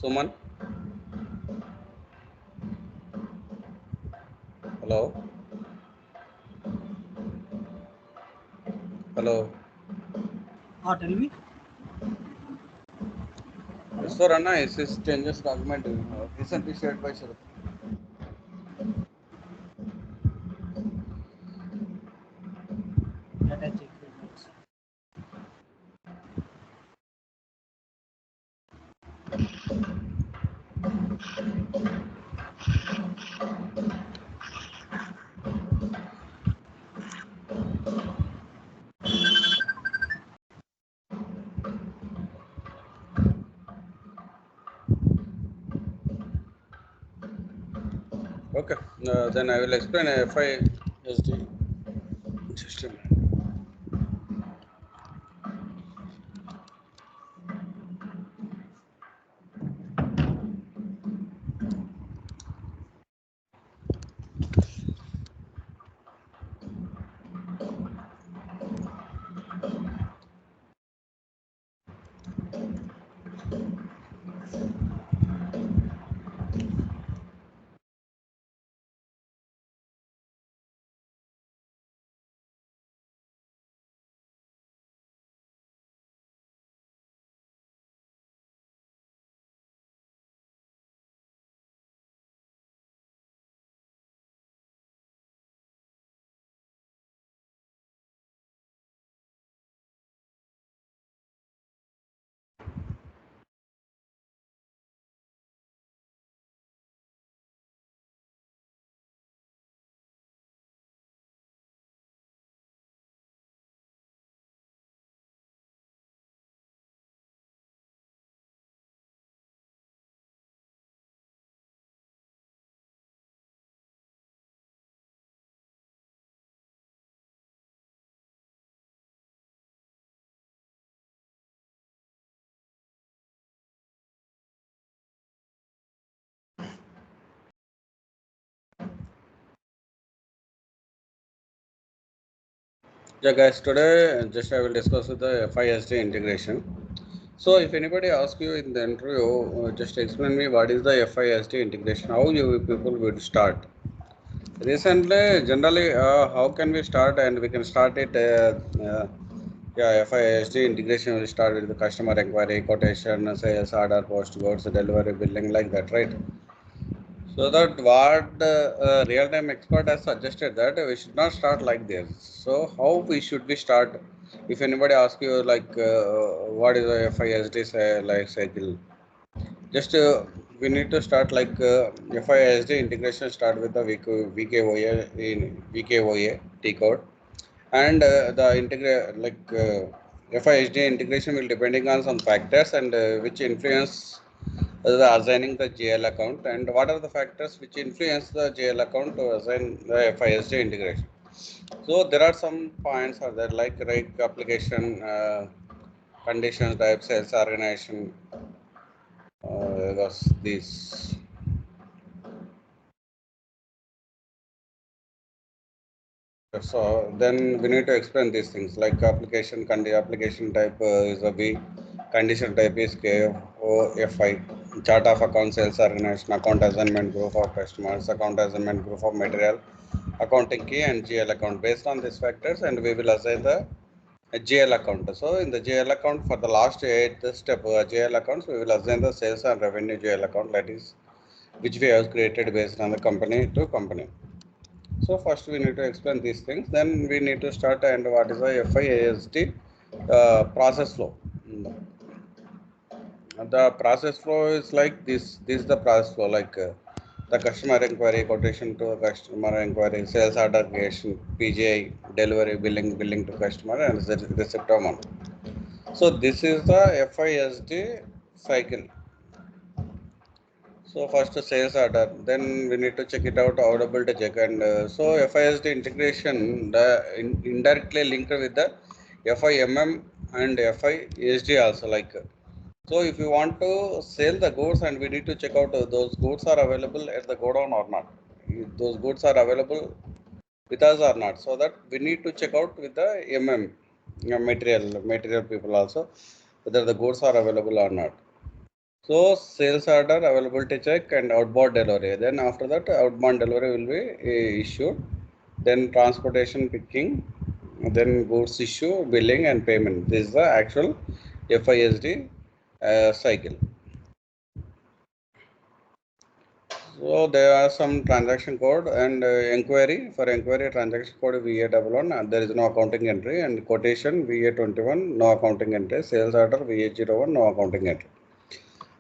Suman. Hello. Hello. Tell me. S4HANA is changes document recently shared by Sharat. Let us check the notes. Okay, then I will explain FI-SD system. Yeah, guys, today just I will discuss with the FI-SD integration. So, if anybody asks you in the interview, just explain me what is the FI-SD integration, how you people would start. Recently, generally, how can we start? And we can start it. Yeah, FI-SD integration will start with the customer inquiry, quotation, sales order, post goods, delivery, billing, like that, right? So that what real-time expert has suggested that we should not start like this. So how we should we start? If anybody asks you like what is a FI-SD life cycle, just we need to start like FI-SD integration start with the VKOA in VKOA T code, and the integrate like FI-SD integration will depending on some factors and which influence the assigning the GL account, and what are the factors which influence the GL account to assign the FI-SD integration. So there are some points are there like application, conditions, type, sales organization, these. So then we need to explain these things like application type is a B, condition type is KOFI, chart of account, sales organization, account assignment, group of customers, account assignment, group of material, accounting key, and GL account. Based on these factors, and we will assign the GL account. So in the GL account for the last 8 step GL accounts, we will assign the sales and revenue GL account, that is which we have created based on the company to company. So first we need to explain these things, then we need to start and what is the FI-SD process flow. The process flow is like this. This is the process flow like the customer inquiry, quotation to customer inquiry, sales order creation, PGI, delivery, billing to customer, and receipt amount. So this is the FI-SD cycle. So first sales order, then we need to check it out, audible to check, and so FI-SD integration indirectly linked with the FIMM and FI-SD also like. So if you want to sell the goods, and we need to check out those goods are available at the godown or not. If those goods are available with us or not. So that we need to check out with the material people also whether the goods are available or not. So sales order, availability check, and outbound delivery. Then after that, outbound delivery will be issued. Then transportation picking, then goods issue, billing, and payment. This is the actual FISD cycle. So there are some transaction code and inquiry. For inquiry, transaction code VA11, there is no accounting entry, and quotation VA21, no accounting entry. Sales order VA01, no accounting entry.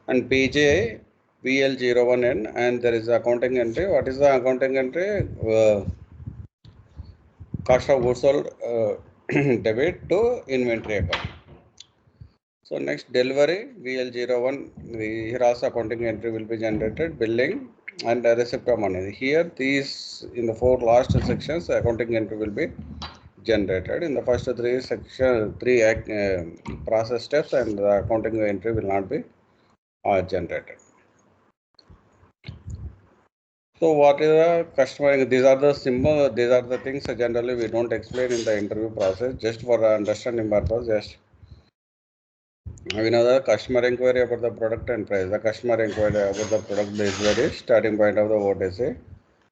And PJ VL01N, and there is accounting entry. What is the accounting entry? Cost of goods sold debit to inventory account. So next delivery VL01, here also accounting entry will be generated, billing and receipt of money. Here these in the 4 last sections accounting entry will be generated. In the first 3 section, 3 process steps, and the accounting entry will not be generated. So what is the customer? These are the symbol. These are the things generally we don't explain in the interview process. Just for understanding purpose, just we know the customer inquiry about the product and price. The customer inquiry about the product is very starting point of the what is a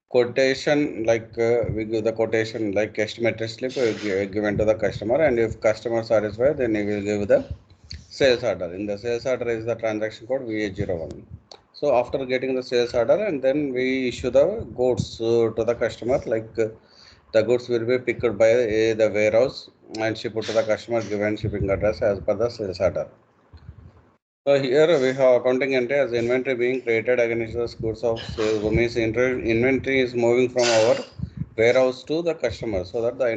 quotation. Like we give the quotation like estimated slip given to the customer, and if customer satisfied, then he will give the sales order. In the sales order is the transaction code VA01. So after getting the sales order, and then we issue the goods to the customer, like the goods will be picked by the warehouse and shipped to the customer given shipping address as per the sales order. So here we have accounting entry as inventory being created against the goods of sales. Means inventory is moving from our warehouse to the customer, so that the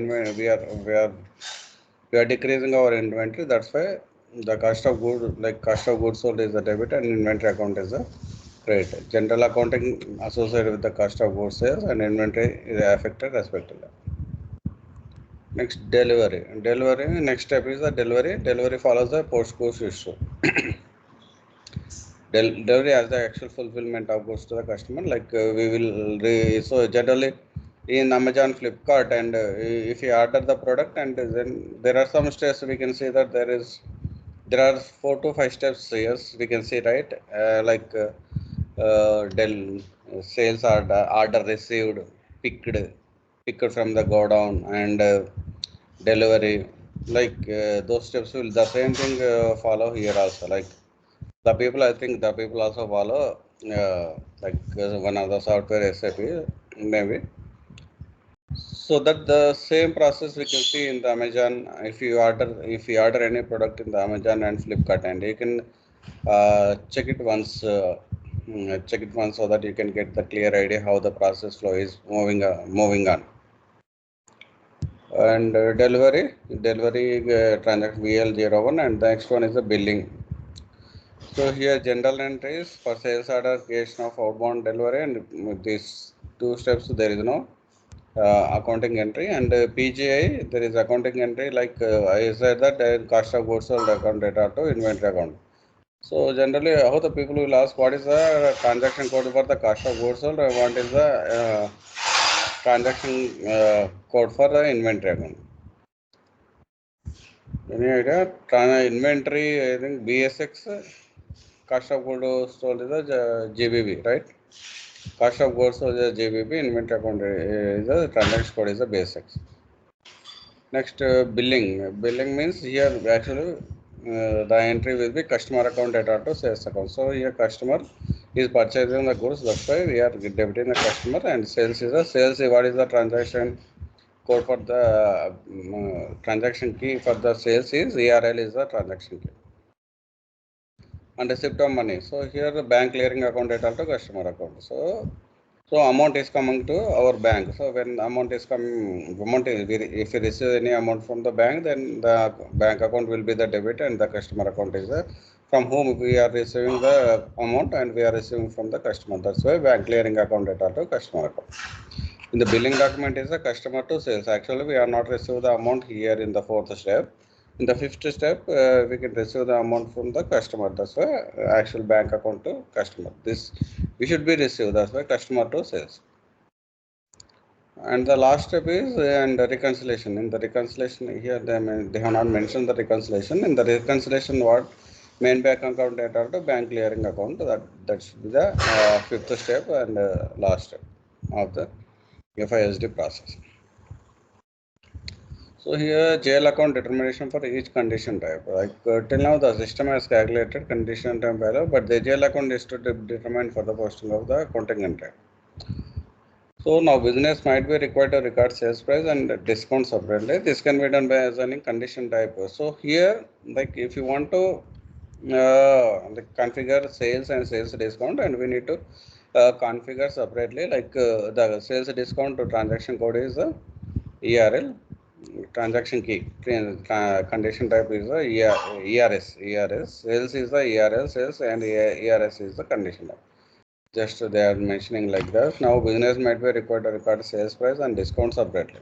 we are decreasing our inventory. That's why the cost of goods sold is the debit and inventory account is the credit. General accounting associated with the cost of goods sales and inventory is affected respectively. Next delivery. Next step is the delivery. Delivery follows the post-goods issue. Delivery as the actual fulfillment of goods to the customer. Like we will so generally in Amazon, Flipkart, and if you order the product, and then there are some steps we can see that there are 4 to 5 steps. Yes, we can see, right? Sales order received, picked from the godown, and delivery. Like those steps will the same thing follow here also. Like the people, I think the people also follow one of the software SAP maybe. So that the same process we can see in the Amazon. If you order any product in the Amazon and Flipkart, and you can check it once so that you can get the clear idea how the process flow is moving on. And delivery transaction VL01, and the next one is the billing. So here general entries for sales order, creation of outbound delivery, and these 2 steps there is no accounting entry. And PGI there is accounting entry, like I said that cost of goods sold account data to inventory account. So generally how the people will ask what is the transaction code for the cost of goods sold, and what is the transaction code for the inventory account. Any idea? Inventory, I think BSX, cost of goods sold is the GBB, right? Cost of goods sold is the GBB, inventory account is the transaction code is the BSX. Next, billing. Billing means here actually the entry will be customer account data to sales account. So here customer is purchasing the goods, that's why we are debiting the customer, and sales is the sales. What is the transaction code for the transaction key for the sales is ERL is the transaction key. And receipt of money. So here the bank clearing account data to customer account. So amount is coming to our bank. So when amount is coming, if we receive any amount from the bank, then the bank account will be the debit, and the customer account is the from whom we are receiving the amount, and we are receiving from the customer. That's why bank clearing account data to customer account. In the billing document is the customer to sales. Actually, we are not receiving the amount here in the 4th step. In the 5th step, we can receive the amount from the customer. That's why actual bank account to customer. This we should be received. That's why customer to sales. And the last step is and the reconciliation. In the reconciliation here, they have not mentioned the reconciliation. In the reconciliation, what main bank account data to bank clearing account. That should be the fifth step and last step of the FI-SD process. So here JL account determination for each condition type. Like till now the system has calculated condition type value, but the JL account is to determine for the posting of the contingent type. So now business might be required to record sales price and discount separately. This can be done by assigning condition type. So here, like if you want to configure sales and sales discount, and we need to configure separately, like the sales discount to transaction code is the ERL, transaction key, condition type is the ERS, sales is the ERL sales, and ERS is the condition type. Just they are mentioning like that. Now business might be required to record sales price and discount separately.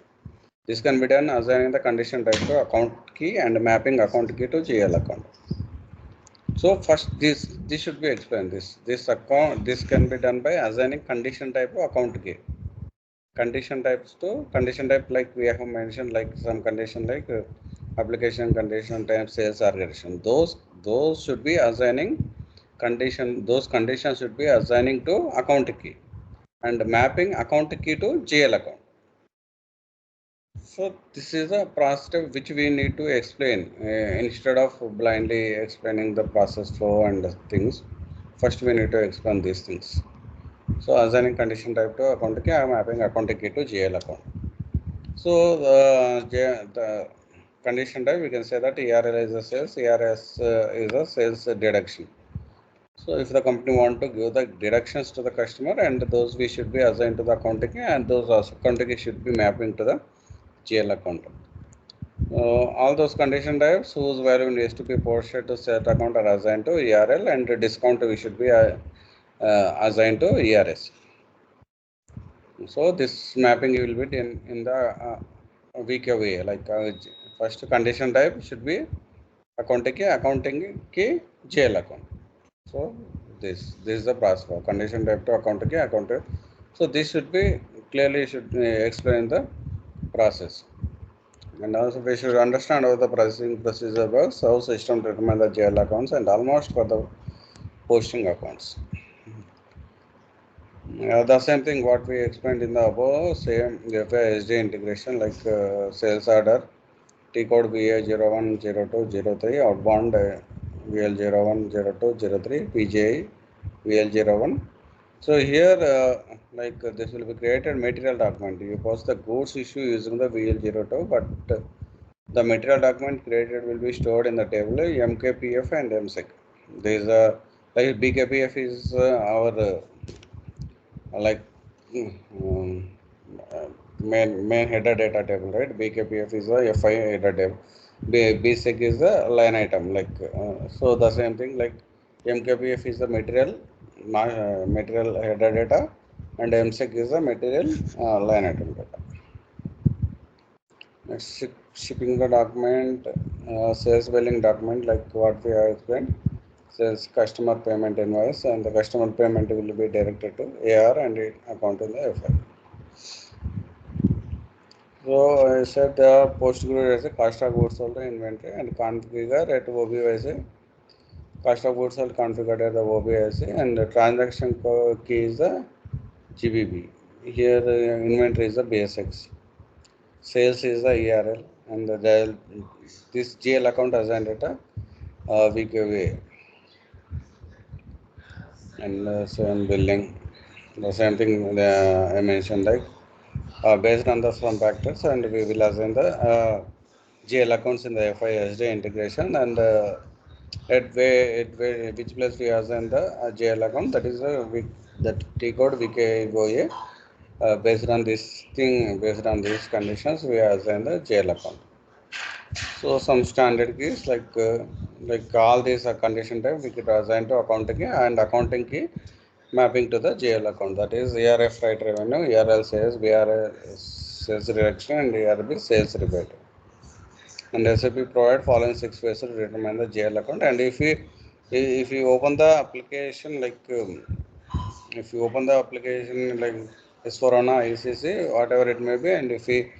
This can be done assigning the condition type to account key and mapping account key to GL account. So first this should be explained. This can be done by assigning condition type to account key. Condition types to condition type, like we have mentioned, like some condition like application condition type, sales organization. Those should be assigning condition. Those conditions should be assigning to account key and mapping account key to GL account. So this is a process which we need to explain instead of blindly explaining the process flow and things. First we need to explain these things. So assigning condition type to account key, I am mapping account key to GL account. So the condition type, we can say that ERL is a sales, ERS is a sales deduction. So if the company want to give the deductions to the customer, and those we should be assigned to the account key, and those also account key should be mapping to the GL account. All those condition types whose value needs to be posted to set account are assigned to ERL, and discount we should be assigned to ERS. So this mapping will be in the weaker way. Like first condition type should be accounting key, GL account. So this is the process for condition type to account key, account. So this should be clearly explain the process. And also we should understand how the processing procedure works, how system determine the GL accounts, and almost for the posting accounts. The same thing what we explained in the above, same FI-SD integration, like sales order, T code VA010203, outbound VL010203, PGI VL01. So here, like this will be created material document. You post the goods issue using the VL02, but the material document created will be stored in the table MKPF and MSEC. There is a like BKPF is our like main header data table, right? BKPF is a FI header table. BSEC is the line item, like so the same thing, like MKPF is the material header data, and MSEC is the material line item data. Next, shipping the document, sales billing document, like what we have explained. Sales customer payment invoice, and the customer payment will be directed to AR and account in the FI. So I said the post group as a cost of goods sold inventory, and configure at OB as a cost of goods sold configured at the OB as a, and the transaction key is the GBB. Here the inventory is the BSX. Sales is the ERL, and this GL account assigned at a VKV. And same billing, the same thing I mentioned, like based on the some factors, and we will assign the GL accounts in the FI-SD integration, and at which place we assign the GL account, that is that T code VKOA. Based on this thing, based on these conditions, we assign the GL account. So some standard keys, like all these condition type we could assign to accounting key, and accounting key mapping to the GL account, that is ERF right revenue, ERL sales, BR sales reduction, and ERB sales rebate. And SAP provide following 6 phases to determine the GL account. And if you open the application, like if you open the application like S4HANA, ECC, whatever it may be, and if we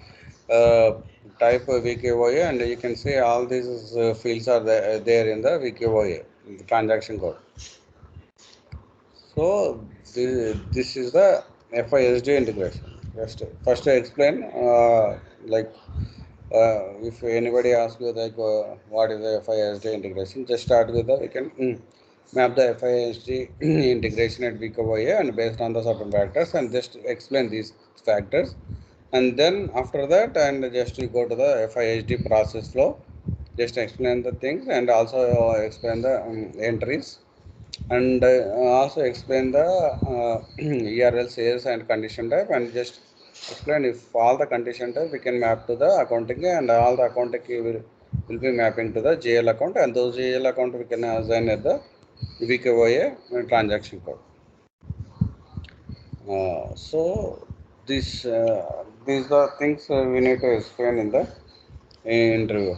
type VKOA, and you can see all these fields are there in the VKOA. the transaction code. So this is the FI-SD integration. First I explain like if anybody asks you like what is the FI-SD integration, just start with the we can map the FI-SD integration at FICO and based on the certain factors and just explain these factors, and then after that and just you go to the FI-SD process flow, just explain the things and also explain the entries, and also explain the URL sales and condition type, and just explain if all the condition type we can map to the accounting and all the accounting will be mapping to the GL account, and those GL account we can assign at the VKYA transaction code. So these are things we need to explain in the interview.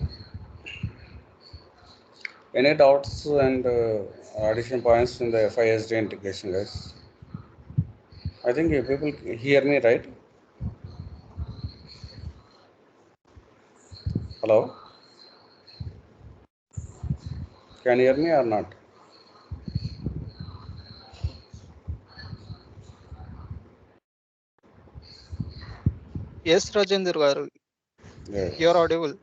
Any doubts and addition points in the FI-SD integration, guys? I think you people hear me, right? Hello? Can you hear me or not? Yes, Rajendra garu, Yes. you are audible.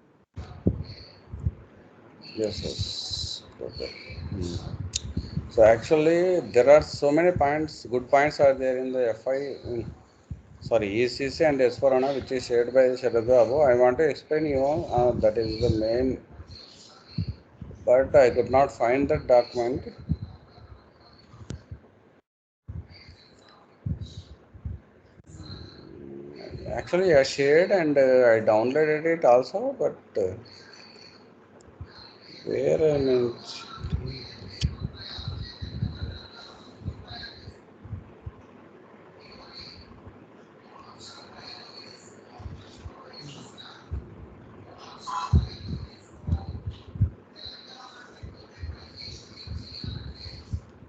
Yes. Okay. So actually, there are so many points, good points are there in the ECC and S4HANA, which is shared by Sharad Babu. I want to explain you that is the main, but I could not find that document. Actually, I shared and I downloaded it also, but where I mean,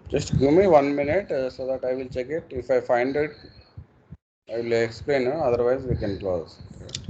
just give me 1 minute so that I will check it. If I find it, I will explain. Otherwise, we can close.